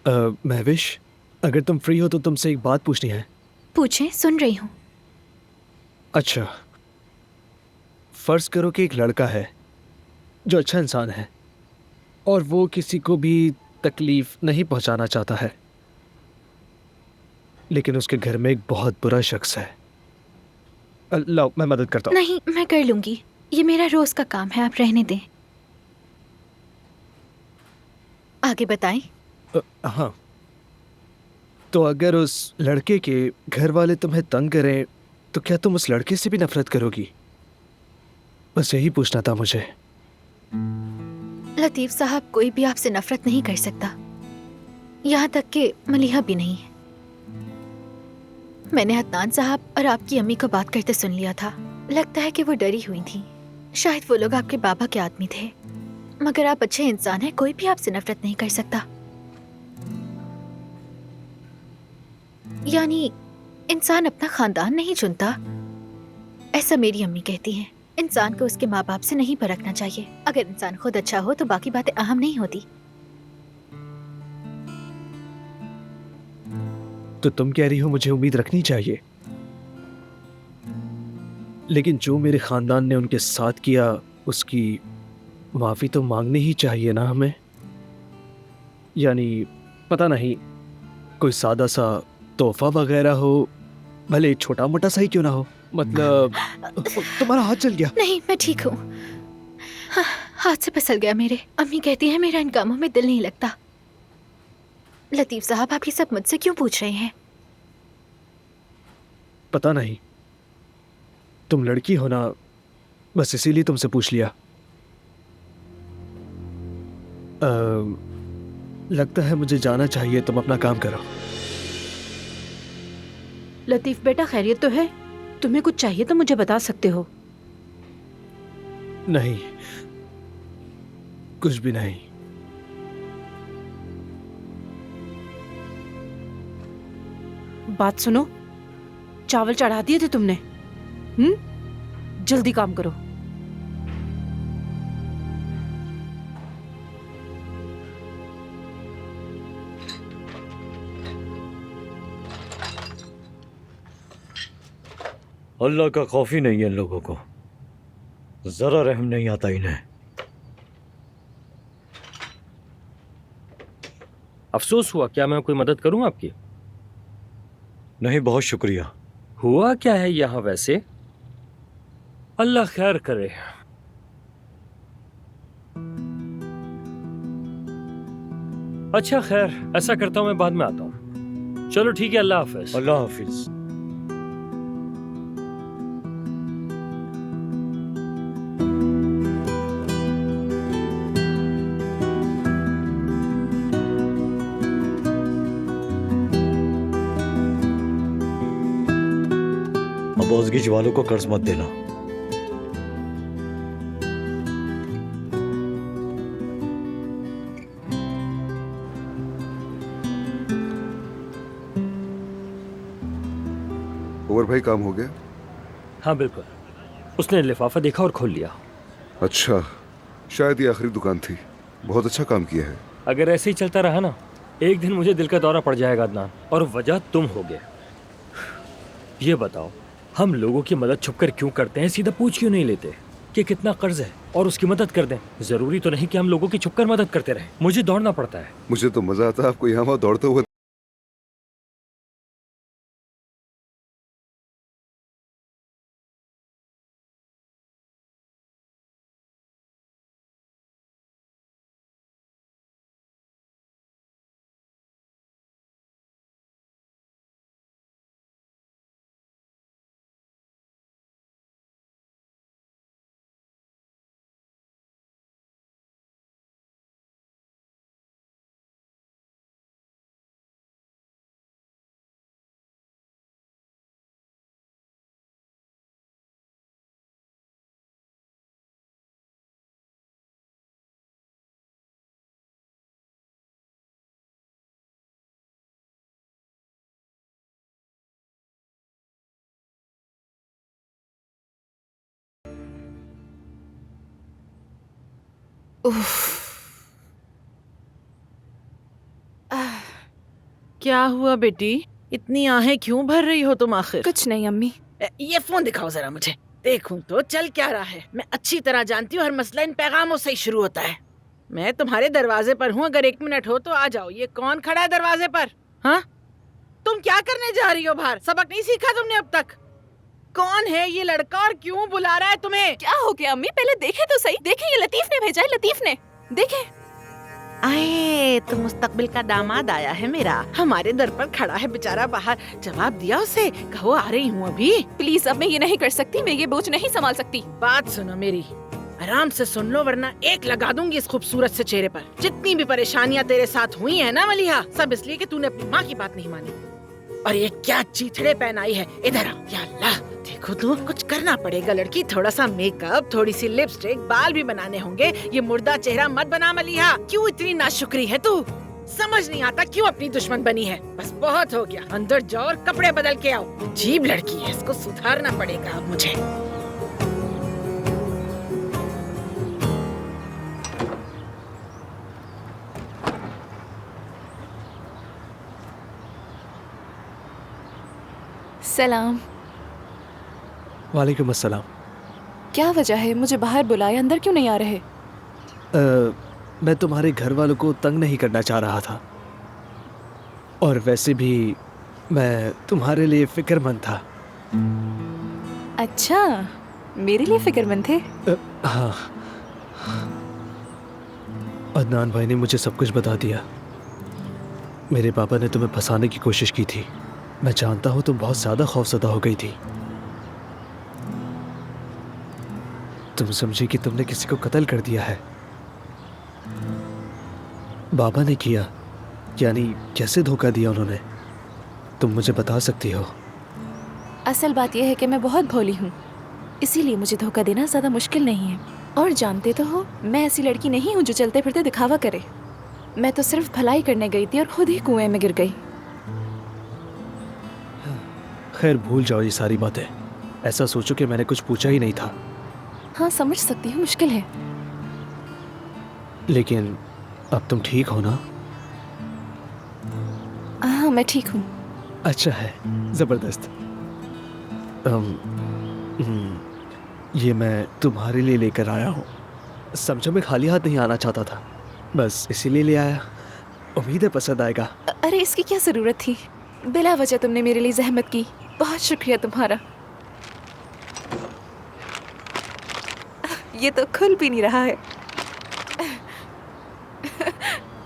महविश, अगर तुम फ्री हो तो तुमसे एक बात पूछनी है। पूछें, सुन रही हूँ। अच्छा, फर्ज करो कि एक लड़का है जो अच्छा इंसान है और वो किसी को भी तकलीफ नहीं पहुंचाना चाहता है, लेकिन उसके घर में एक बहुत बुरा शख्स है। लाओ, मैं मदद करता हूँ। नहीं, मैं कर लूंगी। ये मेरा रोज का काम है, आप रहने दें। आगे बताएं। हाँ, तो अगर उस लड़के के घर वाले तुम्हें तंग करें तो क्या तुम उस लड़के से भी नफरत करोगी? बस यही पूछना था मुझे। लतीफ साहब, कोई भी आपसे नफरत नहीं कर सकता, यहाँ तक कि मलिहा भी नहीं। मैंने अदनान साहब और आपकी अम्मी को बात करते सुन लिया था। लगता है कि वो डरी हुई थी। शायद वो लोग आपके बाबा के आदमी थे। मगर आप अच्छे इंसान हैं, कोई भी आपसे नफरत नहीं कर सकता। यानी इंसान अपना खानदान नहीं चुनता, ऐसा मेरी अम्मी कहती हैं। इंसान को उसके माँ बाप से नहीं परखना चाहिए। अगर इंसान खुद अच्छा हो तो बाकी बातें अहम नहीं होती। तो तुम कह रही हो मुझे उम्मीद रखनी चाहिए, लेकिन जो मेरे खानदान ने उनके साथ किया उसकी माफी तो मांगनी ही चाहिए ना हमें। यानी पता नहीं, कोई सादा सा तोहफा वगैरह हो, भले छोटा मोटा सा ही क्यों ना हो। मतलब तुम्हारा हाथ चल गया। नहीं, मैं ठीक हूँ। हाँ, हाथ से फिसल गया मेरे। अम्मी कहती है मेरा इन कामों में दिल नहीं लगता। लतीफ साहब, आप ये सब मुझसे क्यों पूछ रहे हैं? पता नहीं, तुम लड़की हो ना, बस इसीलिए तुमसे पूछ लिया। लगता है मुझे जाना चाहिए, तुम अपना काम करो। लतीफ बेटा, खैरियत तो है? तुम्हें कुछ चाहिए तो मुझे बता सकते हो। नहीं, कुछ भी नहीं। बात सुनो, चावल चढ़ा दिए थे तुमने? जल्दी काम करो। अल्लाह का खौफ ही नहीं है इन लोगों को, जरा रहम नहीं आता इन्हें। अफसोस हुआ। क्या मैं कोई मदद करूं आपकी? नहीं, बहुत शुक्रिया। हुआ क्या है यहाँ वैसे? अल्लाह खैर करे। अच्छा खैर, ऐसा करता हूं, मैं बाद में आता हूं। चलो ठीक है, अल्लाह हाफिज। अल्लाह हाफिज। अब औजगिज वालों को कर्ज मत देना। उमर भाई, काम हो गया? हाँ बिल्कुल, उसने लिफाफा देखा और खोल लिया। अच्छा, शायद ये आखिरी दुकान थी। बहुत अच्छा काम किया है। अगर ऐसे ही चलता रहा ना, एक दिन मुझे दिल का दौरा पड़ जाएगा अदनान, और वजह तुम होगे। ये बताओ, हम लोगों की मदद छुपकर क्यों करते हैं? सीधा पूछ क्यों नहीं लेते कि कितना कर्ज है और उसकी मदद कर दें? जरूरी तो नहीं कि हम लोगों की छुपकर मदद करते रहें। मुझे दौड़ना पड़ता है। मुझे तो मजा आता है आपको यहाँ वहाँ दौड़ते हुए। उफ। क्या हुआ बेटी? इतनी आहें क्यों भर रही हो तुम आखिर? कुछ नहीं अम्मी। ये फोन दिखाओ जरा मुझे, देखूं तो चल क्या रहा है। मैं अच्छी तरह जानती हूँ हर मसला इन पैगामों से ही शुरू होता है। मैं तुम्हारे दरवाजे पर हूँ, अगर 1 मिनट हो तो आ जाओ। ये कौन खड़ा है दरवाजे पर? हाँ, तुम क्या करने जा रही हो बाहर? सबक नहीं सीखा तुमने अब तक? कौन है ये लड़का और क्यों बुला रहा है तुम्हें? क्या हो गया अम्मी? पहले देखे तो सही। देखे, ये लतीफ ने भेजा है, लतीफ ने। देखे। आए तो मुस्तकबिल का दामाद आया है मेरा, हमारे दर पर खड़ा है बेचारा बाहर। जवाब दिया उसे, कहो आ रही हूँ अभी। प्लीज अब मैं ये नहीं कर सकती, मैं ये बोझ नहीं संभाल सकती। बात सुनो मेरी, आराम से सुन लो वरना एक लगा दूंगी इस खूबसूरत से चेहरे पर। जितनी भी परेशानियाँ तेरे साथ हुई है ना मलिहा, सब इसलिए कि तूने अपनी माँ की बात नहीं मानी। और ये क्या चीथड़े पहनाई है, इधर आ। या अल्लाह, देखो तू, कुछ करना पड़ेगा लड़की। थोड़ा सा मेकअप, थोड़ी सी लिपस्टिक, बाल भी बनाने होंगे। ये मुर्दा चेहरा मत बना मलिहा। क्यों इतनी नाशुक्री है तू? समझ नहीं आता क्यों अपनी दुश्मन बनी है। बस बहुत हो गया, अंदर जाओ और कपड़े बदल के आओ। अजीब लड़की है, इसको सुधारना पड़ेगा अब मुझे। सलाम। वालेकुम अस्सलाम। क्या वजह है, मुझे बाहर बुलाए, अंदर क्यों नहीं आ रहे? मैं तुम्हारे घर वालों को तंग नहीं करना चाह रहा था, और वैसे भी मैं तुम्हारे लिए फिक्रमंद था। अच्छा, मेरे लिए फिक्रमंद थे? हाँ, अदनान भाई ने मुझे सब कुछ बता दिया। मेरे पापा ने तुम्हें फंसाने की कोशिश की थी। मैं जानता हूँ तुम बहुत ज़्यादा खौफजदा हो गई थी। तुम समझी कि तुमने किसी को कत्ल कर दिया है। बाबा ने किया, यानी कैसे धोखा दिया उन्होंने? तुम मुझे बता सकती हो? असल बात यह है कि मैं बहुत भोली हूँ, इसीलिए मुझे धोखा देना ज़्यादा मुश्किल नहीं है। और जानते तो हो, मैं ऐसी लड़की नहीं हूँ जो चलते फिरते दिखावा करे। मैं तो सिर्फ भलाई करने गई थी और खुद ही कुएं में गिर गई। खैर, भूल जाओ ये सारी बातें। ऐसा सोचो कि मैंने कुछ पूछा ही नहीं था। हाँ, समझ सकती हूँ, मुश्किल है। लेकिन अब तुम ठीक हो ना? हाँ, मैं ठीक हूँ। अच्छा है, ज़बरदस्त। ये मैं तुम्हारे लिए लेकर आया हूँ। समझो मैं खाली हाथ नहीं आना चाहता था, बस इसीलिए ले आया। उम्मीद है पसंद आएगा। अरे इसकी क्या ज़रूरत थी? बिला वजह तुमने मेरे लिए जहमत की, बहुत शुक्रिया तुम्हारा। ये तो खुल भी नहीं रहा है।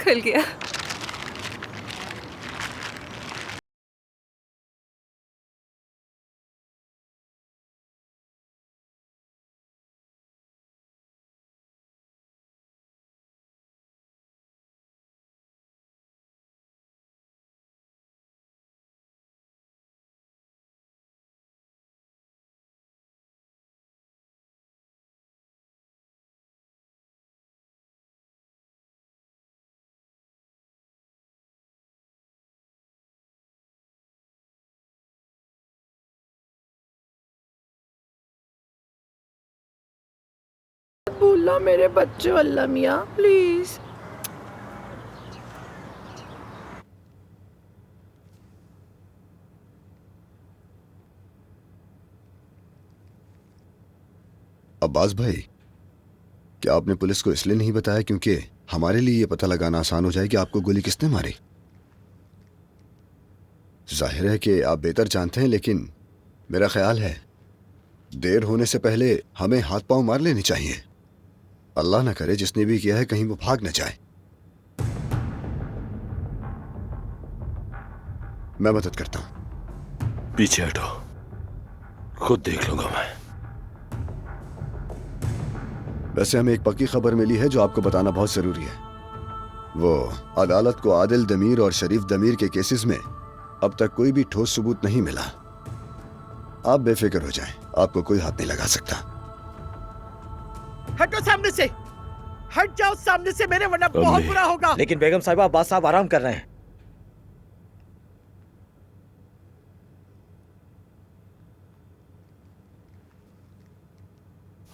खुल गया। भूलना मेरे बच्चों, अल्लाह मियाँ प्लीज। अब्बास भाई, क्या आपने पुलिस को इसलिए नहीं बताया क्योंकि हमारे लिए ये पता लगाना आसान हो जाए कि आपको गोली किसने मारी? जाहिर है कि आप बेहतर जानते हैं, लेकिन मेरा ख्याल है देर होने से पहले हमें हाथ पांव मार लेने चाहिए। अल्लाह ना करे जिसने भी किया है कहीं वो भाग न जाए। मैं मदद करता हूं। पीछे हटो, खुद देख लूंगा मैं। वैसे हमें एक पक्की खबर मिली है जो आपको बताना बहुत जरूरी है। वो अदालत को आदिल दमीर और शरीफ दमीर के केसेस में अब तक कोई भी ठोस सबूत नहीं मिला। आप बेफिक्र हो जाएं, आपको कोई हाथ नहीं लगा सकता। हटो सामने से, हट जाओ सामने से मेरे, वरना बहुत बुरा होगा। लेकिन बेगम साहिबा, अब्बास साहब आराम कर रहे हैं।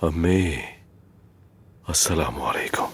अम्मी, अस्सलाम वालेकुम।